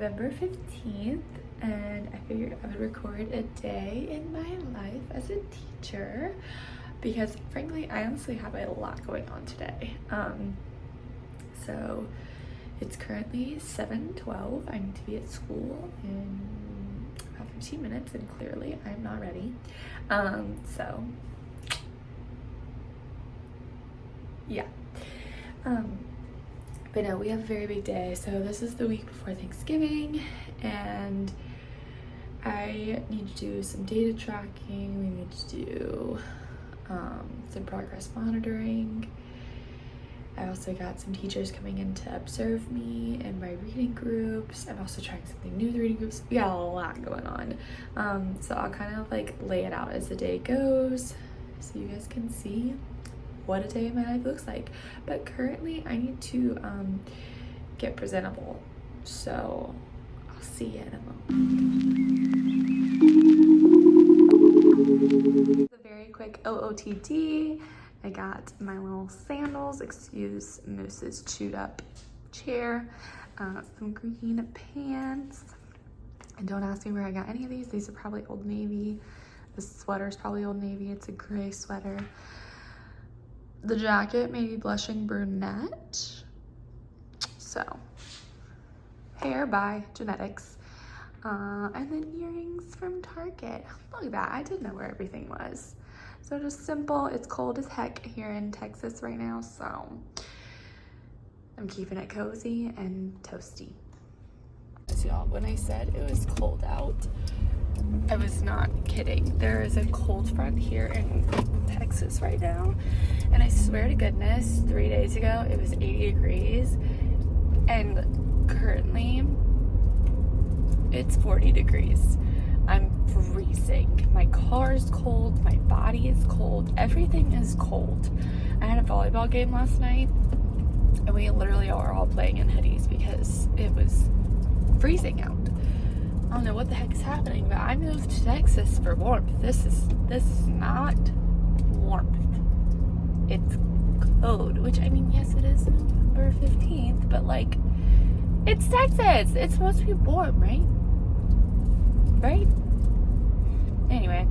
November 15th, and I figured I would record a day in my life as a teacher because frankly I honestly have a lot going on today. So it's currently 7:12. I need to be at school in about 15 minutes and clearly I'm not ready. So yeah. But no, we have a very big day. So this is the week before Thanksgiving and I need to do some data tracking. We need to do some progress monitoring. I also got some teachers coming in to observe me in my reading groups. I'm also trying something new with reading groups. We got a lot going on. So I'll kind of like lay it out as the day goes so you guys can see what a day in my life looks like. But currently I need to get presentable, so I'll see you in a moment. A very quick OOTD. I got my little sandals, excuse Moose's chewed up chair, some green pants, and don't ask me where I got any of these are probably Old Navy. This sweater is probably Old Navy. It's a gray sweater. The jacket, maybe Blushing Brunette. So, hair by Genetics. And then earrings from Target. Look at that, I didn't know where everything was. So just simple. It's cold as heck here in Texas right now, so I'm keeping it cozy and toasty. As y'all, when I said it was cold out, I was not kidding. There is a cold front here in Texas right now, and I swear to goodness, 3 days ago it was 80 degrees, and currently it's 40 degrees. I'm freezing. My car is cold, my body is cold, everything is cold. I had a volleyball game last night, and we literally are all playing in hoodies because it was freezing out. I don't know what the heck is happening, but I moved to Texas for warmth. This is not warmth. It's cold, which I mean, yes, it is November 15th, but like, it's Texas. It's supposed to be warm, right? Right? Anyway,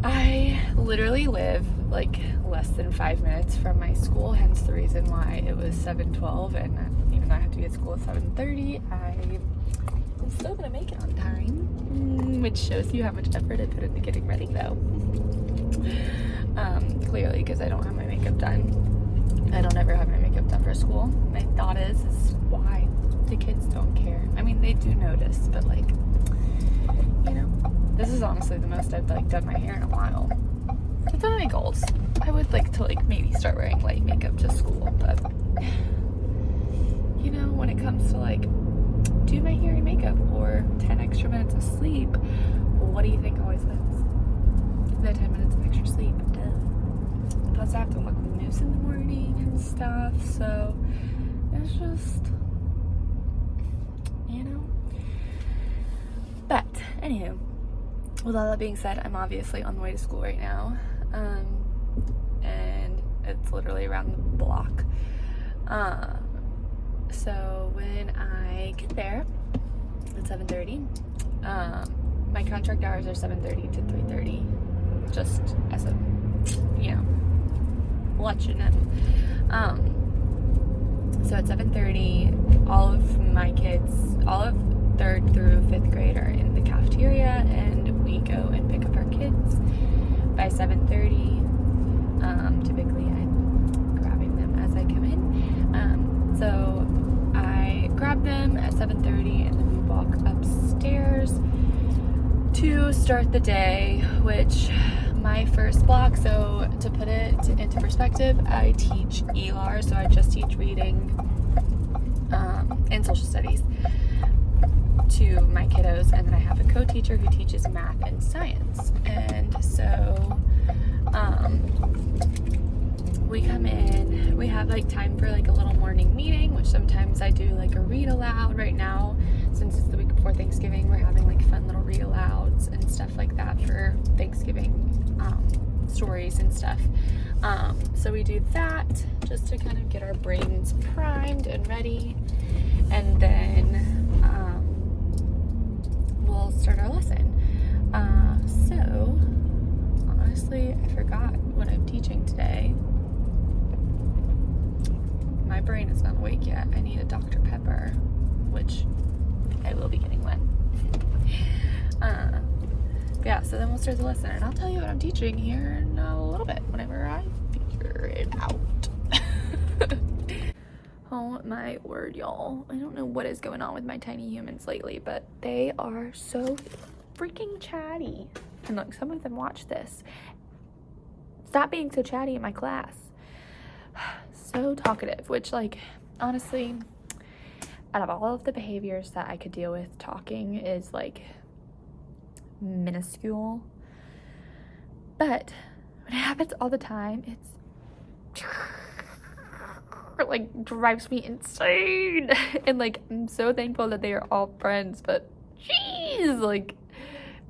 I literally live like less than 5 minutes from my school, hence the reason why it was 7:12, and even though I have to be at school at 7:30, I'm still gonna make it on time, which shows you how much effort I put into getting ready though. Clearly, because I don't have my makeup done. I don't ever have my makeup done for school. My thought is why? The kids don't care. I mean, they do notice, but like, you know, this is honestly the most I've like done my hair in a while. I've done any goals. I would like to like maybe start wearing light makeup to school, but you know, when it comes to like do my hair and makeup or 10 extra minutes of sleep, what do you think always wins? The 10 minutes of extra sleep. Duh. Plus I have to look with the news in the morning and stuff, so it's just, you know. But anywho, with all that being said, I'm obviously on the way to school right now, and it's literally around the block. So when I get there at 7:30, my contract hours are 7:30 to 3:30, just as a, you know, let you know. So at 7:30, all of my kids, all of 3rd through 5th grade are in the cafeteria, and we go and pick up our kids by 7:30. Typically I'm grabbing them as I come in. So I grab them at 7:30 and then we walk upstairs to start the day, which my first block, so to put it into perspective, I teach ELAR, so I just teach reading and social studies to my kiddos, and then I have a co-teacher who teaches math and science. And so we come in, we have like time for like a little morning meeting, which sometimes I do like a read aloud. Right now, since it's the week before Thanksgiving, we're having like fun little read alouds and stuff like that for Thanksgiving stories and stuff. So we do that just to kind of get our brains primed and ready, and then we'll start our lesson. So honestly, I forgot what I'm teaching today. My brain is not awake yet. I need a Dr. Pepper, which I will be getting one. Yeah, so then we'll start the lesson, and I'll tell you what I'm teaching here in a little bit whenever I figure it out. Oh my word, y'all. I don't know what is going on with my tiny humans lately, but they are so freaking chatty. And look, some of them watch this. Stop being so chatty in my class. So talkative, which, like, honestly, out of all of the behaviors that I could deal with, talking is like minuscule. But when it happens all the time, it's like drives me insane. And like, I'm so thankful that they are all friends, but jeez, like,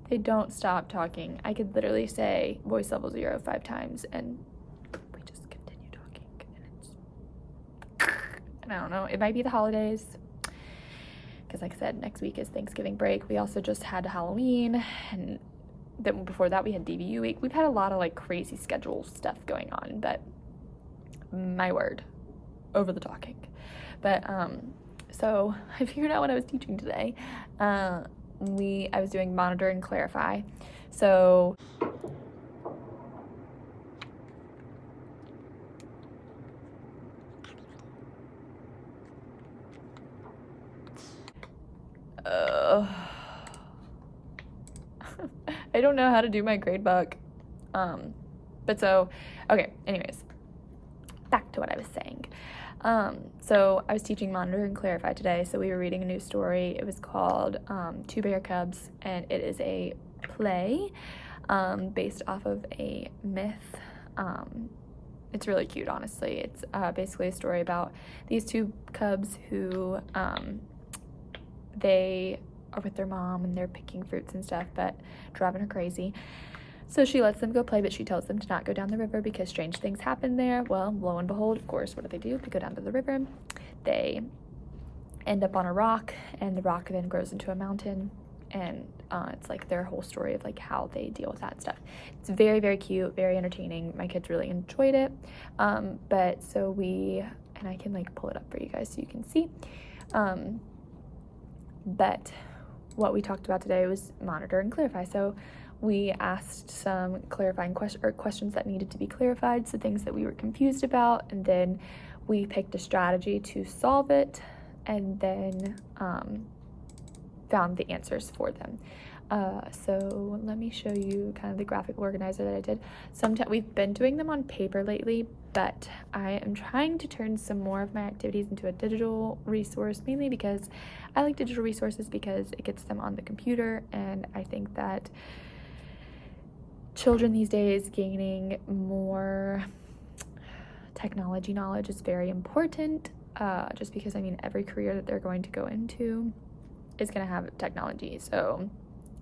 they don't stop talking. I could literally say voice level 0 5 times and we just continue talking, and I don't know, it might be the holidays, because like I said, next week is Thanksgiving break. We also just had Halloween, and then before that we had DVU week. We've had a lot of like crazy schedule stuff going on, but my word, over the talking. But so I figured out what I was teaching today. I was doing monitor and clarify. So I don't know how to do my grade book. But so, okay, anyways, back to what I was saying. So I was teaching monitor and clarify today. So we were reading a new story. It was called Two Bear Cubs, and it is a play based off of a myth. It's really cute, honestly. It's basically a story about these two cubs who they are with their mom and they're picking fruits and stuff, but driving her crazy. So she lets them go play, but she tells them to not go down the river because strange things happen there. Well, lo and behold, of course, what do? They go down to the river. They end up on a rock, and the rock then grows into a mountain. And it's like their whole story of like how they deal with that stuff. It's very, very cute, very entertaining. My kids really enjoyed it. But so and I can like pull it up for you guys so you can see. But what we talked about today was monitor and clarify. So we asked some clarifying questions that needed to be clarified, so things that we were confused about, and then we picked a strategy to solve it, and then found the answers for them. So let me show you kind of the graphic organizer that I did. We've been doing them on paper lately, but I am trying to turn some more of my activities into a digital resource, mainly because I like digital resources because it gets them on the computer, and I think that children these days gaining more technology knowledge is very important, just because, I mean, every career that they're going to go into is going to have technology. So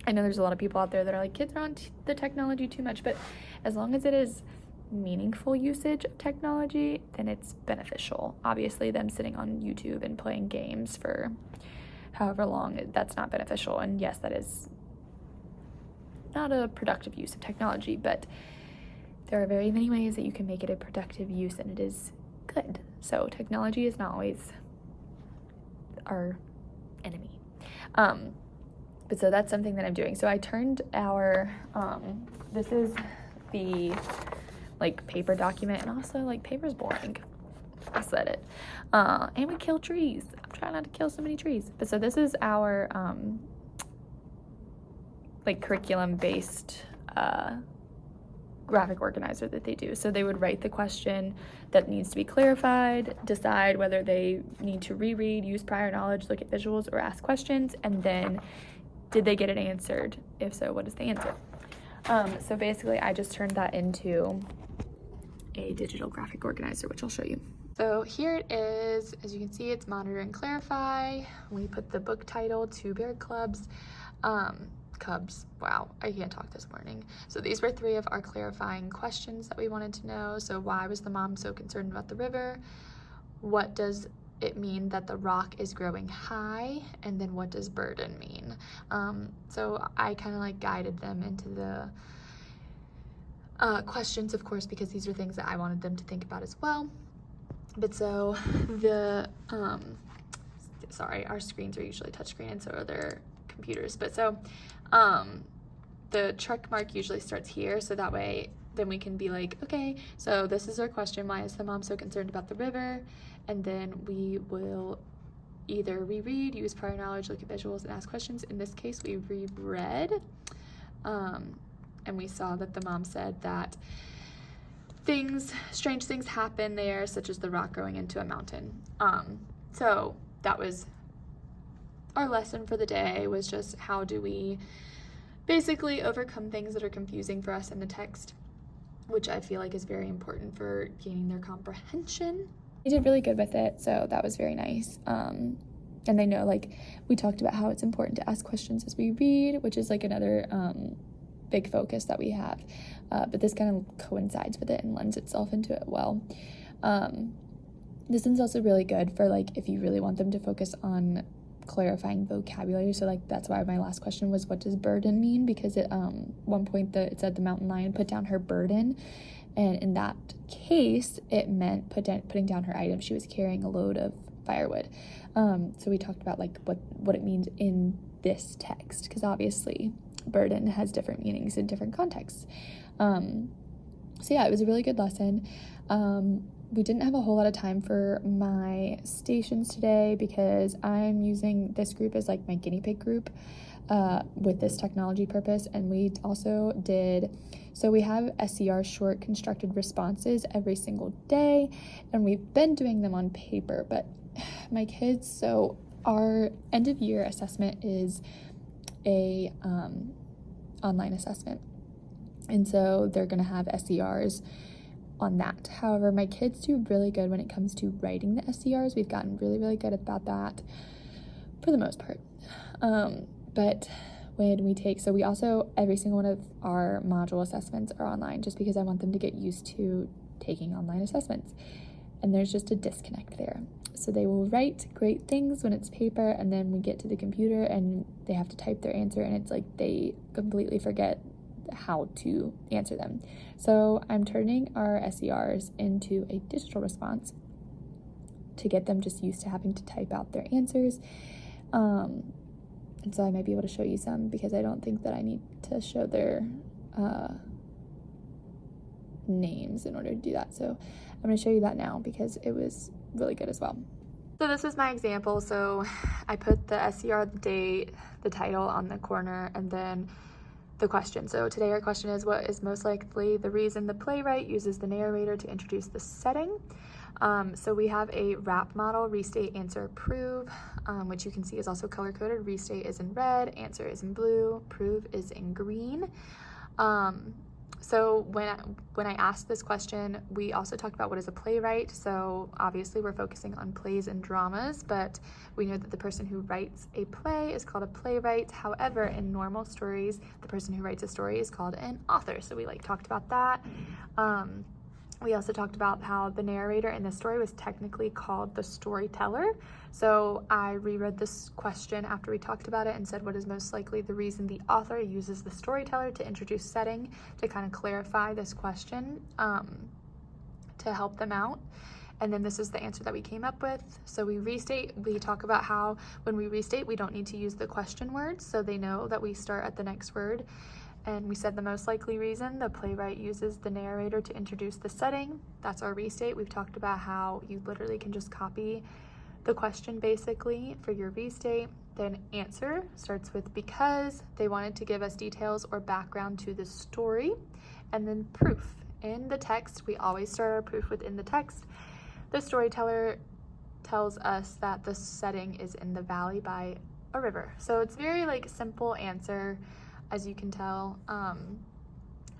I know there's a lot of people out there that are like, kids are on the technology too much, but as long as it is meaningful usage of technology, then it's beneficial. Obviously, them sitting on YouTube and playing games for however long, that's not beneficial. And yes, that is not a productive use of technology, but there are very many ways that you can make it a productive use, and it is good. So technology is not always our enemy. But so that's something that I'm doing. So I turned our, this is the like paper document, and also like paper's boring. I said it. And we kill trees. I'm trying not to kill so many trees. But so this is our like curriculum based graphic organizer that they do. So they would write the question that needs to be clarified, decide whether they need to reread, use prior knowledge, look at visuals, or ask questions, and then did they get it answered? If so, what is the answer? So basically I just turned that into a digital graphic organizer, which I'll show you. So here it is. As you can see, it's monitor and clarify. We put the book title, Two Bear Cubs. Cubs. Wow, I can't talk this morning. So these were 3 of our clarifying questions that we wanted to know. So why was the mom so concerned about the river? What does it mean that the rock is growing high? And then what does burden mean? So I kind of like guided them into the questions, of course, because these are things that I wanted them to think about as well. But so the, sorry, our screens are usually touchscreen and so are their computers. But so the check mark usually starts here, so that way then we can be like, okay, so this is our question, why is the mom so concerned about the river? And then we will either reread, use prior knowledge, look at visuals, and ask questions. In this case, we reread, and we saw that the mom said that strange things happen there, such as the rock growing into a mountain. So that was our lesson for the day, was just how do we basically overcome things that are confusing for us in the text, which I feel like is very important for gaining their comprehension. They did really good with it, so that was very nice. And they know, like, we talked about how it's important to ask questions as we read, which is like another big focus that we have. But this kind of coincides with it and lends itself into it well. This one's also really good for, like, if you really want them to focus on clarifying vocabulary. So, like, that's why my last question was, what does burden mean? Because at one point it said the mountain lion put down her burden, and in that case it meant putting down her item. She was carrying a load of firewood. So we talked about, like, what it means in this text, because obviously burden has different meanings in different contexts. So yeah, it was a really good lesson. We didn't have a whole lot of time for my stations today because I'm using this group as like my guinea pig group with this technology purpose. And we also so we have SCR, short constructed responses, every single day, and we've been doing them on paper, but my kids, so our end of year assessment is a online assessment, and so they're gonna have SCRs on that. However, my kids do really good when it comes to writing the SCRs. We've gotten really, really good about that for the most part. But when we so we also, every single one of our module assessments are online, just because I want them to get used to taking online assessments. And there's just a disconnect there. So they will write great things when it's paper, and then we get to the computer and they have to type their answer, and it's like they completely forget how to answer them. So I'm turning our SCRs into a digital response to get them just used to having to type out their answers. And so I might be able to show you some, because I don't think that I need to show their names in order to do that. So I'm going to show you that now because it was really good as well. So this is my example. So I put the SCR, the date, the title on the corner, and then the question. So today our question is, what is most likely the reason the playwright uses the narrator to introduce the setting? So we have a RAP model, restate, answer, prove, which you can see is also color coded. Restate is in red, answer is in blue, prove is in green. So when I asked this question, we also talked about what is a playwright. So obviously we're focusing on plays and dramas, but we know that the person who writes a play is called a playwright. However, in normal stories, the person who writes a story is called an author. So we talked about that. We also talked about how the narrator in this story was technically called the storyteller. So I reread this question after we talked about it and said, what is most likely the reason the author uses the storyteller to introduce setting, to kind of clarify this question, to help them out. And then this is the answer that we came up with. So we restate, we talk about how when we restate, we don't need to use the question words, so they know that we start at the next word. And we said the most likely reason the playwright uses the narrator to introduce the setting. That's our restate. We've talked about how you literally can just copy the question basically for your restate. Then answer starts with because they wanted to give us details or background to the story. And then proof. In the text, we always start our proof within the text. The storyteller tells us that the setting is in the valley by a river. So it's very simple answer, as you can tell.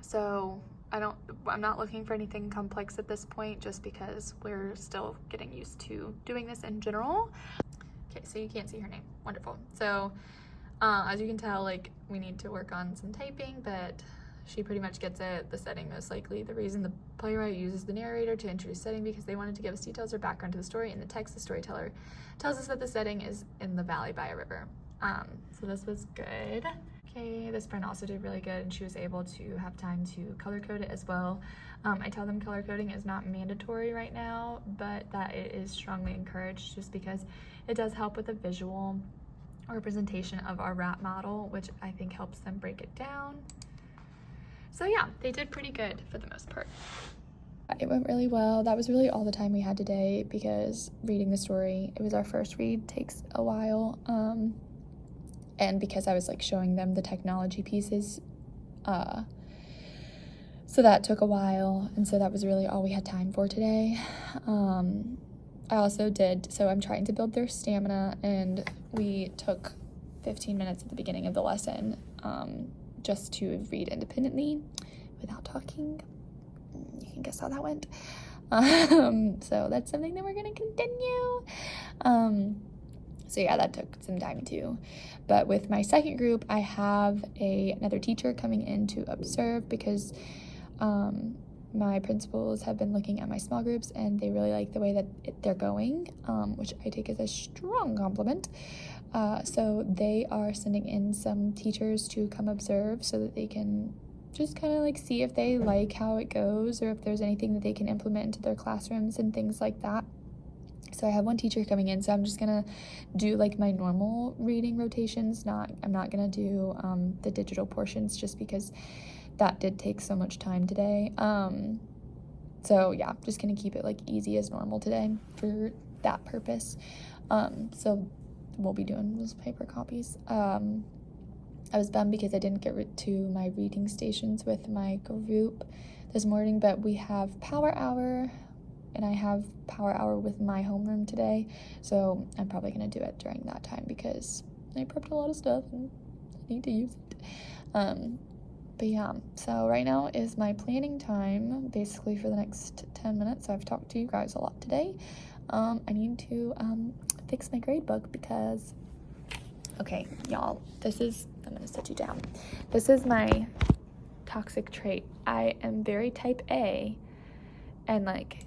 So I'm not looking for anything complex at this point, just because we're still getting used to doing this in general. Okay, so you can't see her name. Wonderful. So As you can tell, like, we need to work on some typing, but she pretty much gets it. The setting, most likely. The reason the playwright uses the narrator to introduce setting because they wanted to give us details or background to the story. In the text, the storyteller tells us that the setting is in the valley by a river. So this was good. Okay, this friend also did really good, and she was able to have time to color code it as well. I tell them color coding is not mandatory right now, but that it is strongly encouraged just because it does help with the visual representation of our rap model, which I think helps them break it down. So yeah, they did pretty good for the most part. It went really well. That was really all the time we had today because reading the story, it was our first read, takes a while. And because I was like showing them the technology pieces, so that took a while, and so that was really all we had time for today. I also did, so I'm trying to build their stamina, and we took 15 minutes at the beginning of the lesson just to read independently without talking. You can guess how that went. So that's something that we're gonna continue. So yeah, that took some time too. But with my second group, I have another teacher coming in to observe because my principals have been looking at my small groups and they really like the way that they're going, which I take as a strong compliment. So they are sending in some teachers to come observe so that they can just kind of like see if they like how it goes or if there's anything that they can implement into their classrooms and things like that. So I have one teacher coming in, so I'm just gonna do like my normal reading rotations. I'm not gonna do the digital portions just because that did take so much time today. So yeah, just gonna keep it like easy as normal today for that purpose. So we'll be doing those paper copies. I was bummed because I didn't get to my reading stations with my group this morning, but we have power hour and I have power hour with my homeroom today, so I'm probably gonna do it during that time because I prepped a lot of stuff and I need to use it. But yeah, so right now is my planning time basically for the next 10 minutes. I've talked to you guys a lot today. I need to fix my grade book because, okay, y'all, I'm gonna sit you down. This is my toxic trait. I am very type A and like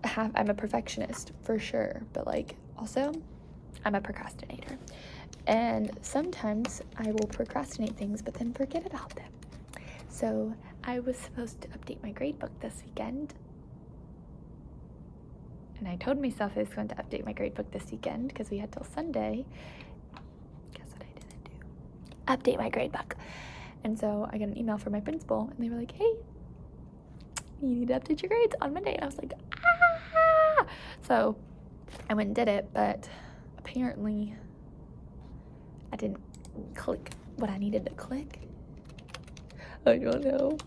I'm a perfectionist for sure, but like also I'm a procrastinator. And sometimes I will procrastinate things but then forget about them. So I was supposed to update my grade book this weekend. And I told myself I was going to update my grade book this weekend because we had till Sunday. Guess what I didn't do? Update my grade book. And so I got an email from my principal and they were like, hey, you need to update your grades on Monday. And I was like, ah! So I went and did it, but apparently I didn't click what I needed to click. I don't know.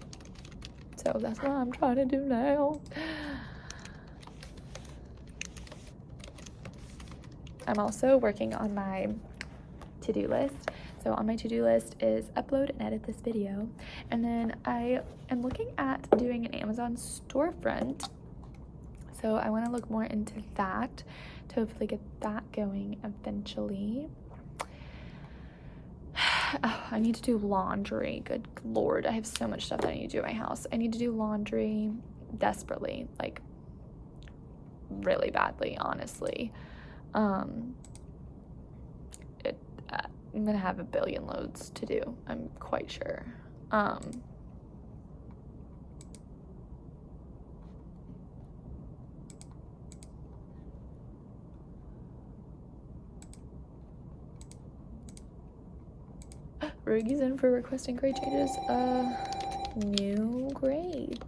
So that's what I'm trying to do now. I'm also working on my to-do list. So on my to-do list is upload and edit this video. And then I am looking at doing an Amazon storefront. So I want to look more into that to hopefully get that going eventually. Oh, I need to do laundry. Good Lord, I have so much stuff that I need to do at my house. I need to do laundry desperately, like really badly, honestly. I'm gonna have a billion loads to do, I'm quite sure. Rugi's in for requesting grade changes. New grades.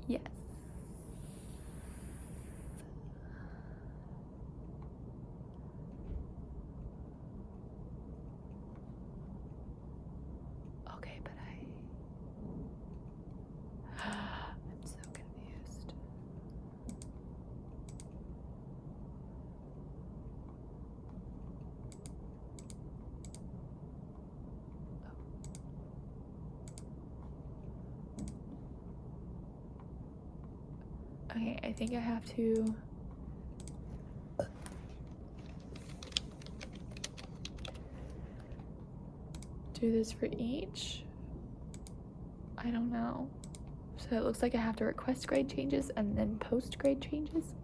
Yes. Okay, but I'm so confused. Okay, I think I have to do this for each. I don't know. So it looks like I have to request grade changes and then post grade changes.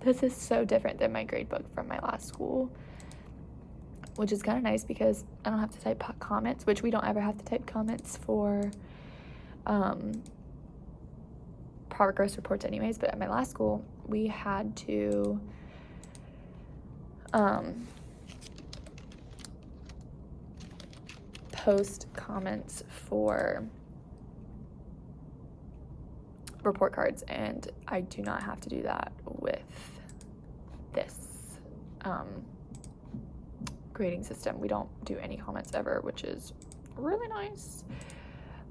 This is so different than my grade book from my last school, which is kind of nice because I don't have to type comments, which we don't ever have to type comments for progress reports anyways. But at my last school, we had to post comments for report cards, and I do not have to do that with this grading system. We don't do any comments ever, which is really nice.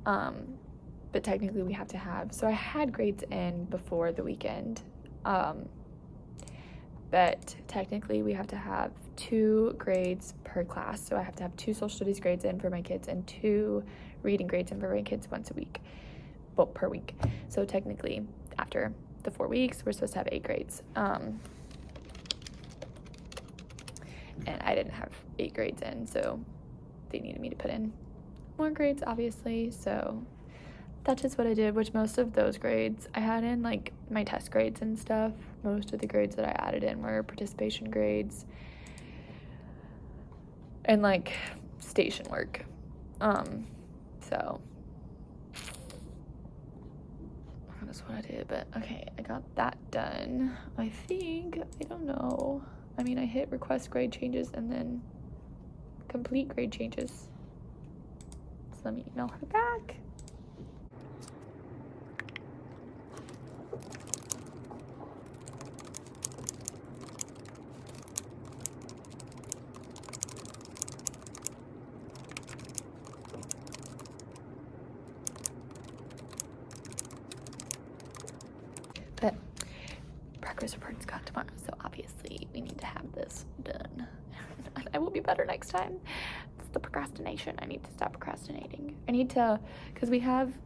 But technically we have to have, so I had grades in before the weekend, but technically we have to have 2 grades per class. So I have to have 2 social studies grades in for my kids and 2 reading grades in for my kids once a week, well, per week. So technically after the 4 weeks, we're supposed to have 8 grades. And I didn't have 8 grades in, so they needed me to put in more grades, obviously. So that's just what I did, which most of those grades I had in, like, my test grades and stuff. Most of the grades that I added in were participation grades and, like, station work. So that's what I did. But okay, I got that done. I think, I don't know. I mean, I hit request grade changes and then complete grade changes. So let me email her back. But progress report's got tomorrow, so obviously we need to have this done. I will be better next time. It's the procrastination. I need to stop procrastinating. I need to, because we have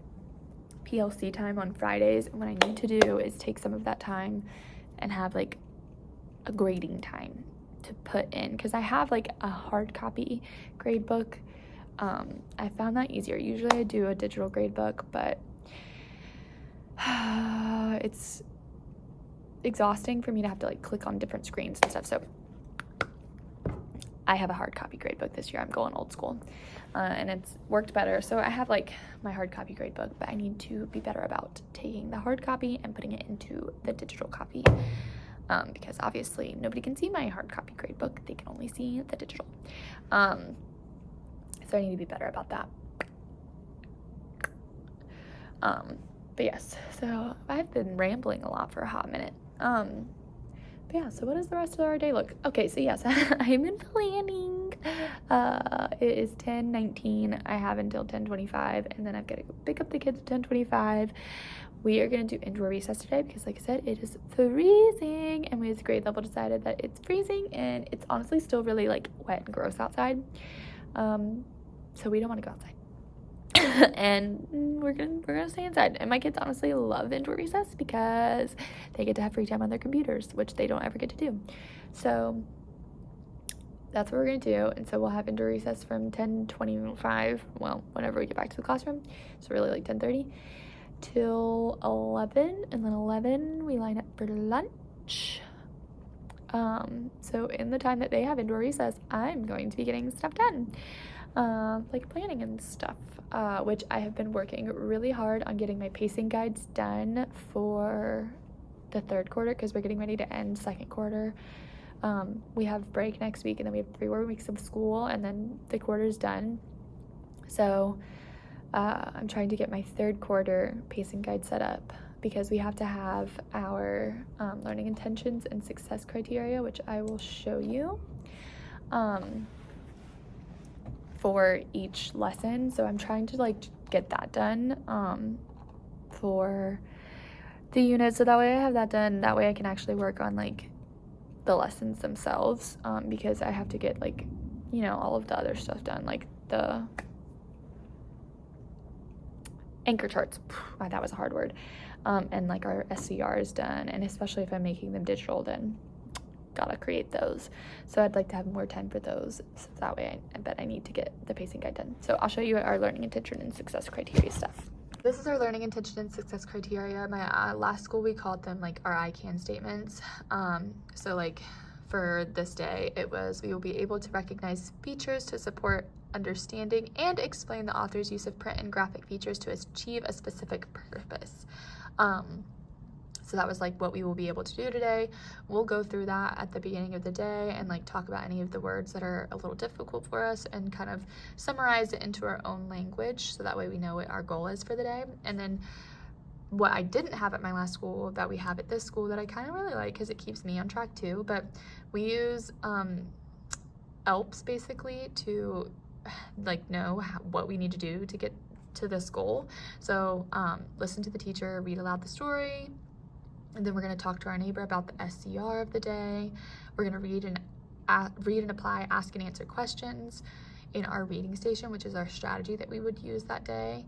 PLC time on Fridays, and what I need to do is take some of that time and have like a grading time to put in, because I have like a hard copy grade book. I found that easier. Usually I do a digital grade book, but it's exhausting for me to have to like click on different screens and stuff. So I have a hard copy grade book this year. I'm going old school, and it's worked better. So I have like my hard copy grade book, but I need to be better about taking the hard copy and putting it into the digital copy, because obviously nobody can see my hard copy grade book. They can only see the digital. So I need to be better about that. But yes, so I've been rambling a lot for a hot minute. But yeah, so what does the rest of our day look? Okay, so yes, I'm in planning. It is 10:19. I have until 10:25, and then I've got to go pick up the kids at 10:25. We are going to do indoor recess today because, like I said, it is freezing, and we as a grade level decided that it's freezing, and it's honestly still really like wet and gross outside. So we don't want to go outside. And we're gonna stay inside. And my kids honestly love indoor recess because they get to have free time on their computers, which they don't ever get to do. So that's what we're gonna do. And so we'll have indoor recess from 10:25, well, whenever we get back to the classroom, so really like 10:30 till 11, and then 11 we line up for lunch. So in the time that they have indoor recess, I'm going to be getting stuff done, like planning and stuff, which I have been working really hard on getting my pacing guides done for the 3rd quarter, because we're getting ready to end 2nd quarter. We have break next week, and then we have 3 more weeks of school, and then the quarter's done. So I'm trying to get my 3rd quarter pacing guide set up, because we have to have our learning intentions and success criteria, which I will show you for each lesson. So I'm trying to like get that done for the unit, so that way I have that done. That way I can actually work on like the lessons themselves, because I have to get like, you know, all of the other stuff done, like the anchor charts. That was a hard word. And like our SCRs done, and especially if I'm making them digital, then gotta create those. So I'd like to have more time for those. So that way I bet I need to get the pacing guide done. So I'll show you our learning intention and success criteria stuff. This is our learning intention and success criteria. My last school, we called them like our I can statements. So like for this day, it was, we will be able to recognize features to support understanding and explain the author's use of print and graphic features to achieve a specific purpose. So that was like what we will be able to do today. We'll go through that at the beginning of the day and like talk about any of the words that are a little difficult for us and kind of summarize it into our own language, so that way we know what our goal is for the day. And then what I didn't have at my last school that we have at this school that I kind of really like, because it keeps me on track too, but we use ELPs basically to like know what we need to do to get to this goal. So listen to the teacher, read aloud the story, and then we're going to talk to our neighbor about the SCR of the day. We're going to read and apply ask and answer questions in our reading station, which is our strategy that we would use that day.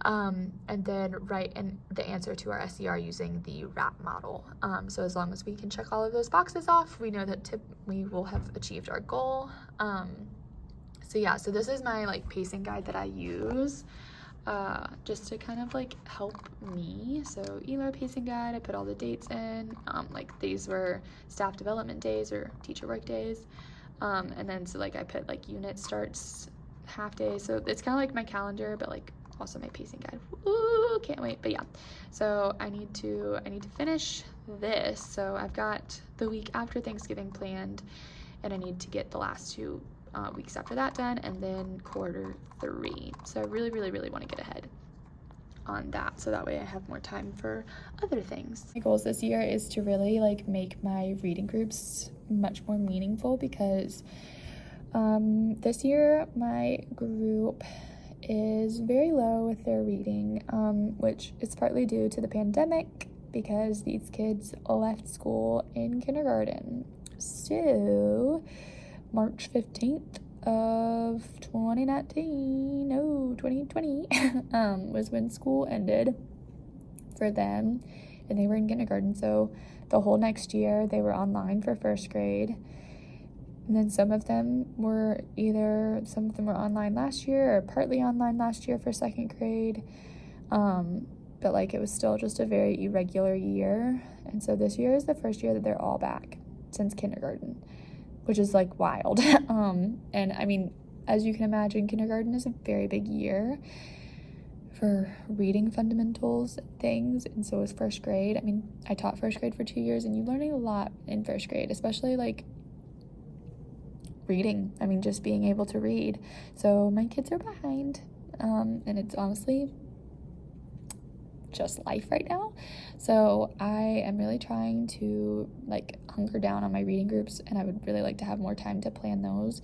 And then write the answer to our SCR using the RAP model. So as long as we can check all of those boxes off, we know that we will have achieved our goal. So yeah, so this is my like pacing guide that I use just to kind of like help me. So ELAR pacing guide, I put all the dates in, like these were staff development days or teacher work days. And then so like I put like unit starts, half days. So it's kind of like my calendar, but like also my pacing guide. Ooh, can't wait. But yeah, so I need to finish this. So I've got the week after Thanksgiving planned, and I need to get the last 2 weeks after that done, and then quarter 3. So I really want to get ahead on that, so that way I have more time for other things. My goals this year is to really like make my reading groups much more meaningful, because this year my group is very low with their reading, which is partly due to the pandemic, because these kids left school in kindergarten. So March 15th of 2020 was when school ended for them, and they were in kindergarten. So the whole next year they were online for first grade. And then some of them were online last year or partly online last year for second grade. But like it was still just a very irregular year. And so this year is the first year that they're all back since kindergarten, which is like wild. And I mean, as you can imagine, kindergarten is a very big year for reading fundamentals and things, and so is first grade. I mean, I taught first grade for 2 years, and you're learning a lot in first grade, especially like reading. I mean, just being able to read. So my kids are behind, and it's honestly just life right now. So I am really trying to like hunker down on my reading groups, and I would really like to have more time to plan those,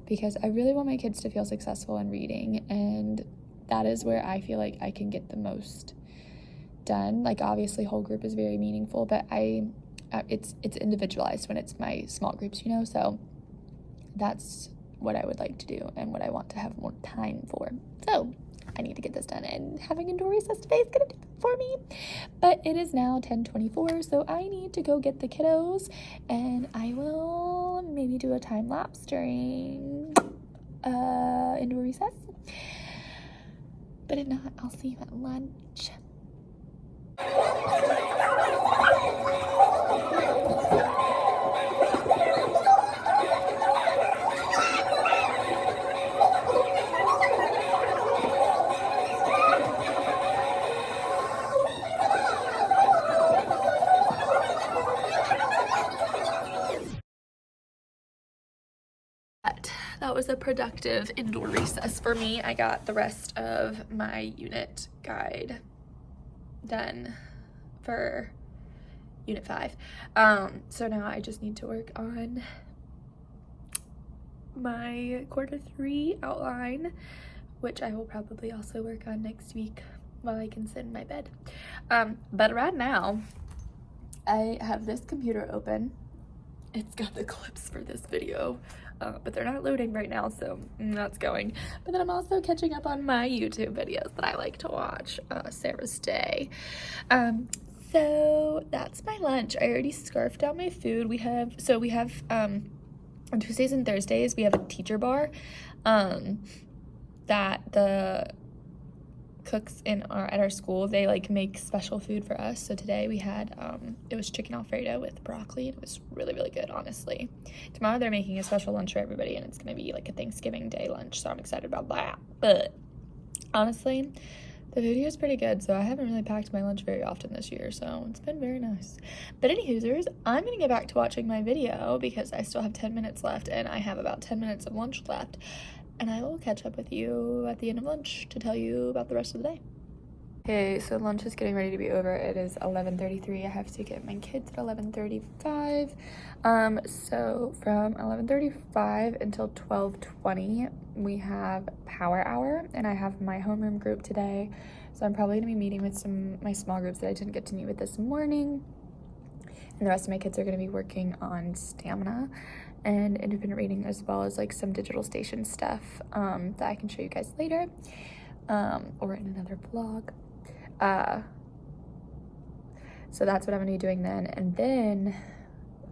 because I really want my kids to feel successful in reading, and that is where I feel like I can get the most done. Like obviously whole group is very meaningful, but it's individualized when it's my small groups, you know. So that's what I would like to do and what I want to have more time for. So I need to get this done, and having indoor recess today is gonna do it for me. But it is now 10:24, so I need to go get the kiddos, and I will maybe do a time lapse during indoor recess. But if not, I'll see you at lunch. That was a productive indoor recess for me. I got the rest of my unit guide done for unit 5. So now I just need to work on my quarter 3 outline, which I will probably also work on next week while I can sit in my bed. But right now I have this computer open. It's got the clips for this video, but they're not loading right now, so that's going. But then I'm also catching up on my YouTube videos that I like to watch, Sarah's Day. So that's my lunch. I already scarfed out my food. We have on Tuesdays and Thursdays, we have a teacher bar that the cooks at our school, they like make special food for us. So today we had it was chicken alfredo with broccoli, and it was really, really good, honestly. Tomorrow they're making a special lunch for everybody, and it's gonna be like a Thanksgiving Day lunch, so I'm excited about that. But honestly, the food here is pretty good, so I haven't really packed my lunch very often this year, so it's been very nice. But anywhoosers, I'm gonna get back to watching my video because I still have 10 minutes left, and I have about 10 minutes of lunch left. And I will catch up with you at the end of lunch to tell you about the rest of the day. Okay, so lunch is getting ready to be over. It is 11:33. I have to get my kids at 11:35. So from 11:35 until 12:20, we have power hour, and I have my homeroom group today. So I'm probably gonna be meeting with my small groups that I didn't get to meet with this morning. And the rest of my kids are gonna be working on stamina and independent reading, as well as like some digital station stuff that I can show you guys later or in another vlog. So that's what I'm gonna be doing then. And then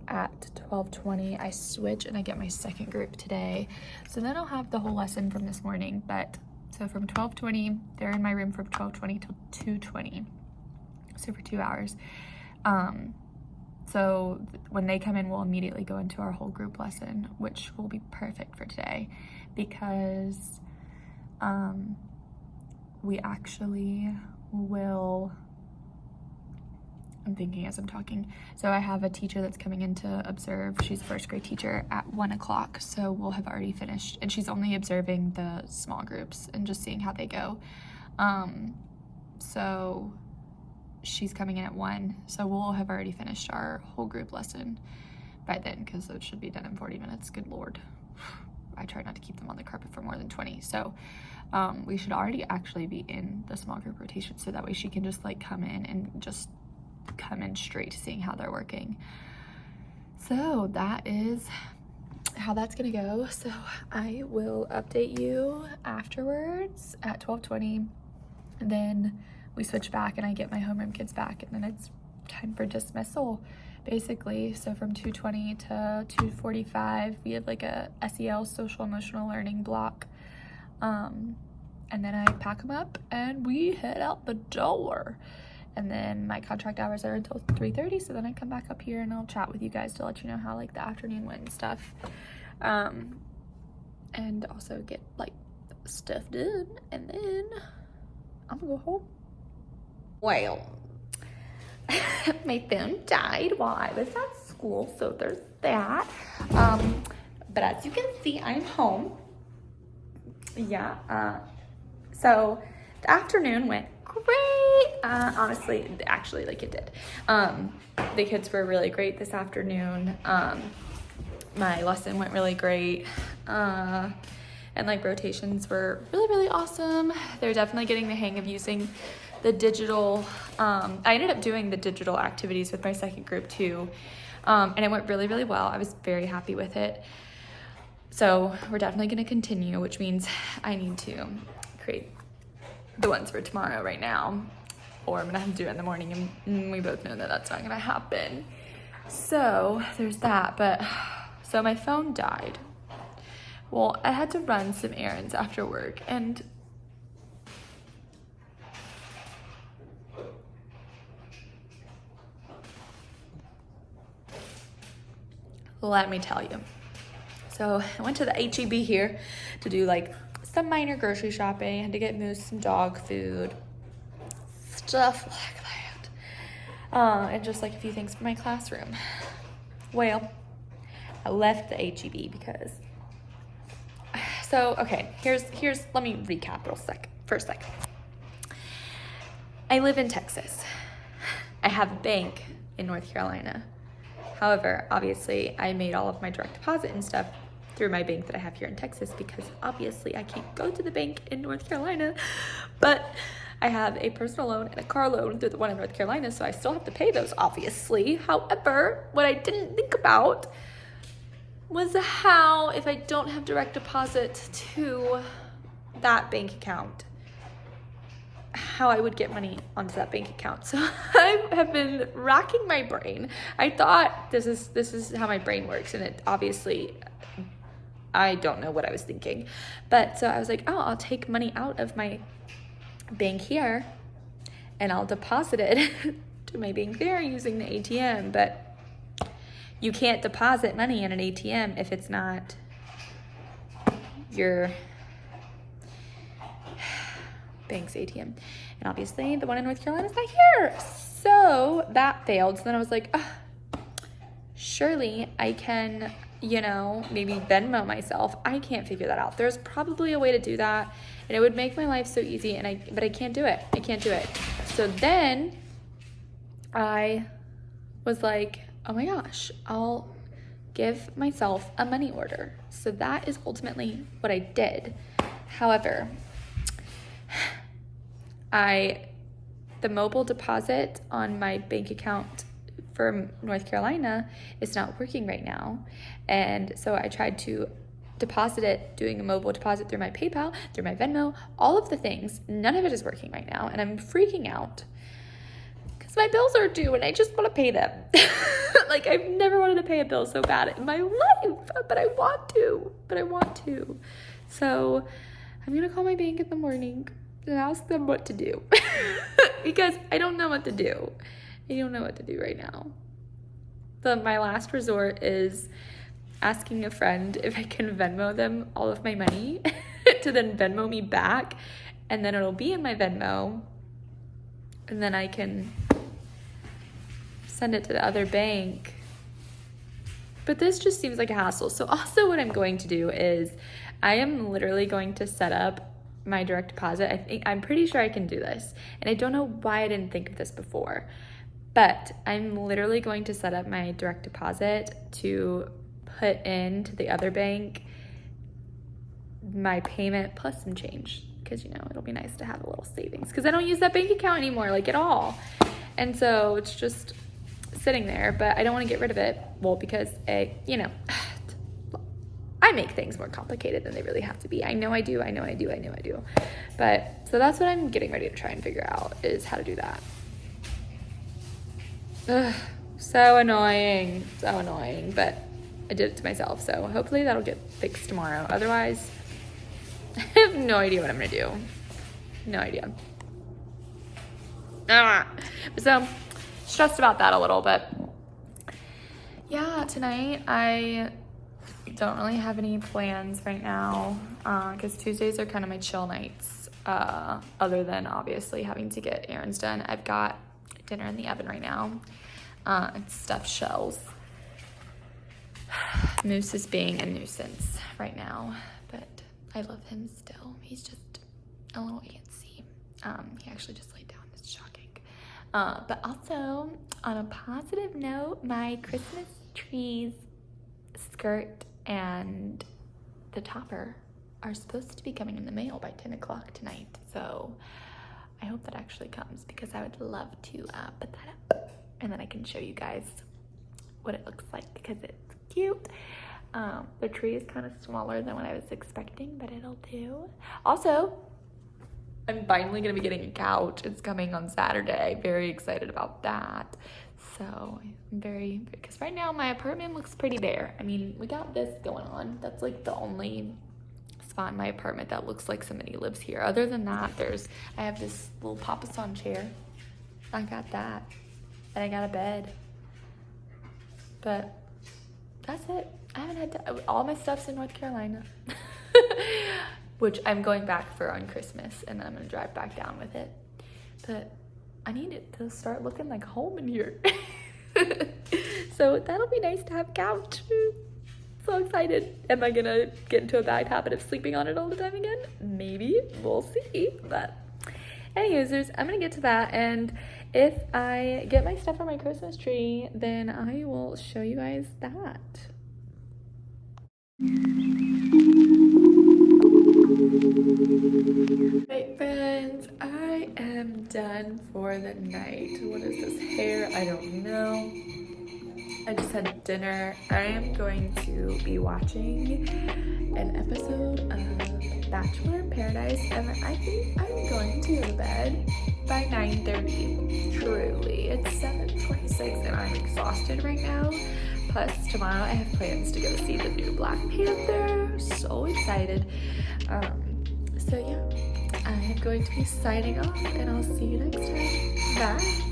at 12:20 I switch and I get my second group today. So then I'll have the whole lesson from this morning. But so from 12:20, they're in my room from 12:20 till 2:20, so for 2 hours. So when they come in, we'll immediately go into our whole group lesson, which will be perfect for today because we actually will, I'm thinking as I'm talking. So I have a teacher that's coming in to observe. She's a first grade teacher at 1 o'clock. So we'll have already finished, and she's only observing the small groups and just seeing how they go. So she's coming in at 1, so we'll have already finished our whole group lesson by then, because it should be done in 40 minutes. Good Lord. I try not to keep them on the carpet for more than 20. So we should already actually be in the small group rotation, so that way she can just like come in and just come in straight to seeing how they're working. So that is how that's gonna go. So I will update you afterwards at 12:20, and then we switch back and I get my homeroom kids back, and then it's time for dismissal basically. So from 2:20 to 2:45 we have like a SEL, social emotional learning block, and then I pack them up and we head out the door. And then my contract hours are until 3:30, so then I come back up here and I'll chat with you guys to let you know how like the afternoon went and stuff, and also get like stuff done, and then I'm gonna go home. Well, my phone died while I was at school, so there's that. But as you can see, I'm home. Yeah, so the afternoon went great. Honestly, actually, like it did. The kids were really great this afternoon. My lesson went really great. And like rotations were really, really awesome. They're definitely getting the hang of using the digital. I ended up doing the digital activities with my second group too. And it went really, really well. I was very happy with it. So we're definitely gonna continue, which means I need to create the ones for tomorrow right now, or I'm gonna have to do it in the morning, and we both know that that's not gonna happen. So there's that. But so my phone died. Well, I had to run some errands after work, and let me tell you. So I went to the H-E-B here to do like some minor grocery shopping. I had to get Moose some dog food, stuff like that, and just like a few things for my classroom. Well, I left the H-E-B because, so okay, here's let me recap for a second. I live in Texas. I have a bank in North Carolina. However, obviously I made all of my direct deposit and stuff through my bank that I have here in Texas, because obviously I can't go to the bank in North Carolina, but I have a personal loan and a car loan through the one in North Carolina, so I still have to pay those, obviously. However, what I didn't think about was how, if I don't have direct deposit to that bank account, how I would get money onto that bank account. So I have been racking my brain. I thought this is how my brain works, and it obviously, I don't know what I was thinking. But so I was like, oh, I'll take money out of my bank here and I'll deposit it to my bank there using the ATM. But you can't deposit money in an ATM if it's not your bank's ATM. And obviously the one in North Carolina is not here. So that failed. So then I was like, surely I can, maybe Venmo myself. I can't figure that out. There's probably a way to do that, and it would make my life so easy, but I can't do it. I can't do it. So then I was like, oh my gosh, I'll give myself a money order. So that is ultimately what I did. However, the mobile deposit on my bank account for North Carolina is not working right now. And so I tried to deposit it, doing a mobile deposit through my PayPal, through my Venmo, all of the things. None of it is working right now. And I'm freaking out because my bills are due and I just want to pay them. Like, I've never wanted to pay a bill so bad in my life, but I want to. So I'm going to call my bank in the morning and ask them what to do because I don't know what to do. I don't know what to do right now. My last resort is asking a friend if I can Venmo them all of my money to then Venmo me back, and then it'll be in my Venmo, and then I can send it to the other bank. But this just seems like a hassle. So also what I'm going to do is I am literally going to set up my direct deposit. I'm pretty sure I can do this, and I don't know why I didn't think of this before. But I'm literally going to set up my direct deposit to put into the other bank my payment plus some change, because it'll be nice to have a little savings, because I don't use that bank account anymore, like, at all. And so it's just sitting there, but I don't want to get rid of it. Well, because I make things more complicated than they really have to be. I know I do. But so that's what I'm getting ready to try and figure out, is how to do that. Ugh, so annoying, but I did it to myself, so hopefully that'll get fixed tomorrow. Otherwise, I have no idea what I'm gonna do. No idea. So stressed about that a little, but yeah, tonight I don't really have any plans right now, because Tuesdays are kind of my chill nights, other than obviously having to get errands done. I've got dinner in the oven right now. It's stuffed shells. Moose is being a nuisance right now, but I love him still. He's just a little antsy. He actually just laid down. It's shocking. But also, on a positive note, my Christmas trees skirt and the topper are supposed to be coming in the mail by 10 o'clock tonight. So I hope that actually comes, because I would love to put that up, and then I can show you guys what it looks like, because it's cute. The tree is kind of smaller than what I was expecting, but it'll do. Also, I'm finally gonna be getting a couch. It's coming on Saturday. Very excited about that. So I'm because right now my apartment looks pretty bare. I mean, we got this going on. That's like the only spot in my apartment that looks like somebody lives here. Other than that, I have this little Papasan chair. I got that. And I got a bed. But that's it. I haven't had all my stuff's in North Carolina. Which I'm going back for on Christmas, and then I'm gonna drive back down with it. But I need it to start looking like home in here. So that'll be nice to have a couch. So excited. Am I gonna get into a bad habit of sleeping on it all the time again? Maybe. We'll see. But anyways, I'm gonna get to that, and if I get my stuff for my Christmas tree, then I will show you guys that. Right, friends, I am done for the night. What is this hair? I don't know. I just had dinner. I am going to be watching an episode of Bachelor in Paradise, and then I think I'm going to go to bed by 9:30. Truly, it's 7:26, and I'm exhausted right now. Plus, tomorrow I have plans to go see the new Black Panther. So excited. So yeah, I am going to be signing off, and I'll see you next time. Bye.